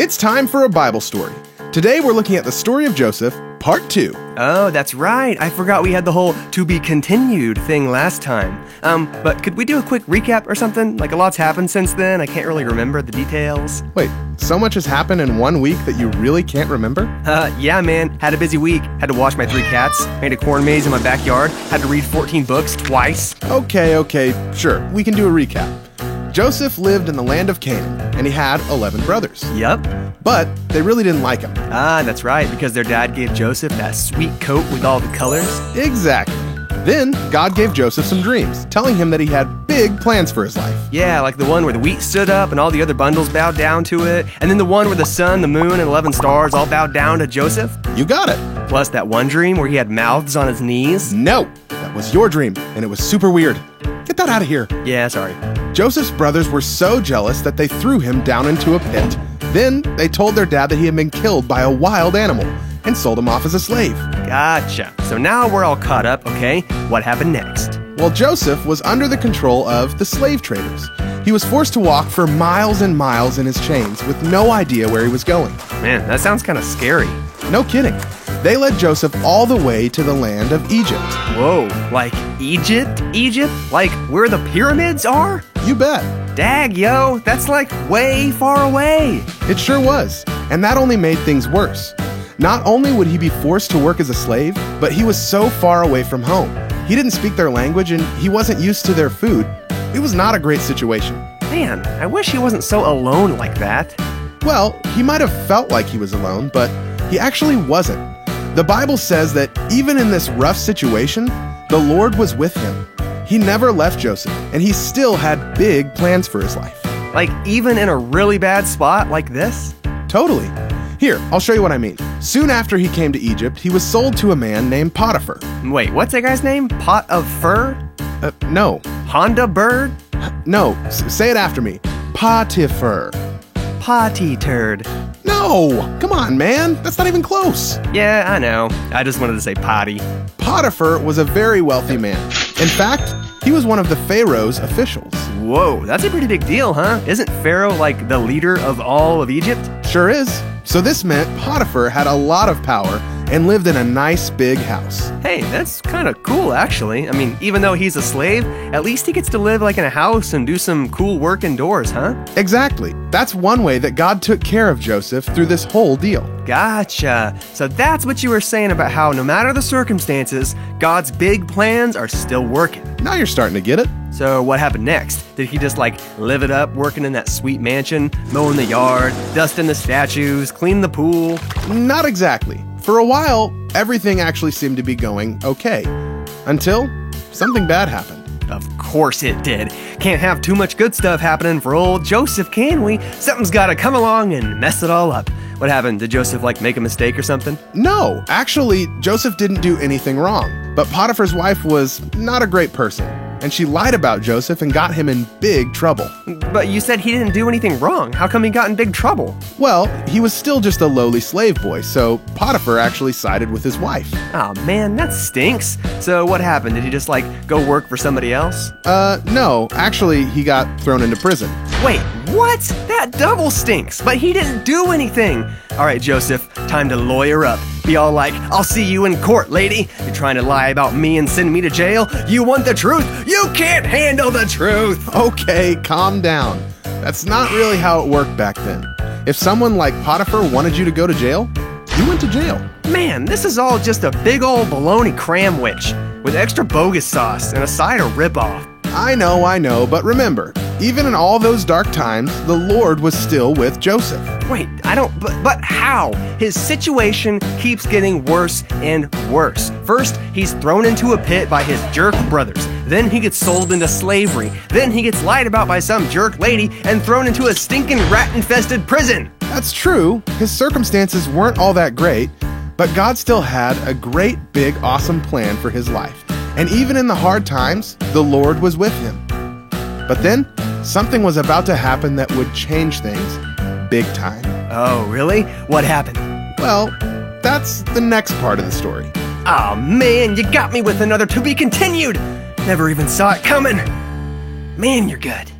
It's time for a Bible story. Today we're looking at the story of Joseph, part 2. Oh, that's right. I forgot we had the whole to be continued thing last time. But could we do a quick recap or something? Like, a lot's happened since then. I can't really remember the details. Wait, so much has happened in 1 week that you really can't remember? Yeah, man. Had a busy week. Had to wash my 3 cats. Made a corn maze in my backyard. Had to read 14 books twice. Okay, sure. We can do a recap. Joseph lived in the land of Canaan, and he had 11 brothers. Yep. But they really didn't like him. Ah, that's right, because their dad gave Joseph that sweet coat with all the colors. Exactly. Then God gave Joseph some dreams, telling him that he had big plans for his life. Yeah, like the one where the wheat stood up and all the other bundles bowed down to it, and then the one where the sun, the moon, and 11 stars all bowed down to Joseph. You got it. Plus that one dream where he had mouths on his knees. No, that was your dream, and it was super weird. Get that out of here. Yeah, sorry. Joseph's brothers were so jealous that they threw him down into a pit. Then they told their dad that he had been killed by a wild animal and sold him off as a slave. Gotcha. So now we're all caught up, okay? What happened next? Well, Joseph was under the control of the slave traders. He was forced to walk for miles and miles in his chains with no idea where he was going. Man, that sounds kind of scary. No kidding. They led Joseph all the way to the land of Egypt. Whoa, like Egypt? Egypt? Like where the pyramids are? You bet. Dag, yo, that's like way far away. It sure was. And that only made things worse. Not only would he be forced to work as a slave, but he was so far away from home. He didn't speak their language and he wasn't used to their food. It was not a great situation. Man, I wish he wasn't so alone like that. Well, he might have felt like he was alone, but he actually wasn't. The Bible says that even in this rough situation, the Lord was with him. He never left Joseph, and he still had big plans for his life. Like even in a really bad spot like this? Totally. Here, I'll show you what I mean. Soon after he came to Egypt, he was sold to a man named Potiphar. Wait, what's that guy's name? Pot of fur? No. Honda bird? No, say it after me. Potiphar. Potty turd. No! Come on, man. That's not even close. Yeah, I know. I just wanted to say potty. Potiphar was a very wealthy man. In fact, he was one of the Pharaoh's officials. Whoa, that's a pretty big deal, huh? Isn't Pharaoh like the leader of all of Egypt? Sure is. So this meant Potiphar had a lot of power and lived in a nice big house. Hey, that's kind of cool, actually. I mean, even though he's a slave, at least he gets to live like in a house and do some cool work indoors, huh? Exactly. That's one way that God took care of Joseph through this whole deal. Gotcha. So that's what you were saying about how no matter the circumstances, God's big plans are still working. Now you're starting to get it. So what happened next? Did he just like live it up working in that sweet mansion, mowing the yard, dusting the statues, cleaning the pool? Not exactly. For a while, everything actually seemed to be going okay. Until something bad happened. Of course it did. Can't have too much good stuff happening for old Joseph, can we? Something's gotta come along and mess it all up. What happened? Did Joseph like make a mistake or something? No, actually, Joseph didn't do anything wrong. But Potiphar's wife was not a great person. And she lied about Joseph and got him in big trouble. But you said he didn't do anything wrong. How come he got in big trouble? Well, he was still just a lowly slave boy, so Potiphar actually sided with his wife. Oh man, that stinks. So what happened? Did he just like go work for somebody else? No. Actually, he got thrown into prison. Wait, what? That double stinks, but he didn't do anything. All right, Joseph, time to lawyer up. Be all like, I'll see you in court, lady. You're trying to lie about me and send me to jail? You want the truth? You can't handle the truth. Okay, calm down. That's not really how it worked back then. If someone like Potiphar wanted you to go to jail, you went to jail. Man, this is all just a big old bologna cramwich with extra bogus sauce and a side of ripoff. I know, but remember, even in all those dark times, the Lord was still with Joseph. Wait, but how? His situation keeps getting worse and worse. First, he's thrown into a pit by his jerk brothers. Then he gets sold into slavery. Then he gets lied about by some jerk lady and thrown into a stinking rat-infested prison. That's true. His circumstances weren't all that great, but God still had a great, big, awesome plan for his life. And even in the hard times, the Lord was with him. But then, something was about to happen that would change things big time. Oh, really? What happened? Well, that's the next part of the story. Oh man, you got me with another to be continued. Never even saw it coming. Man, you're good.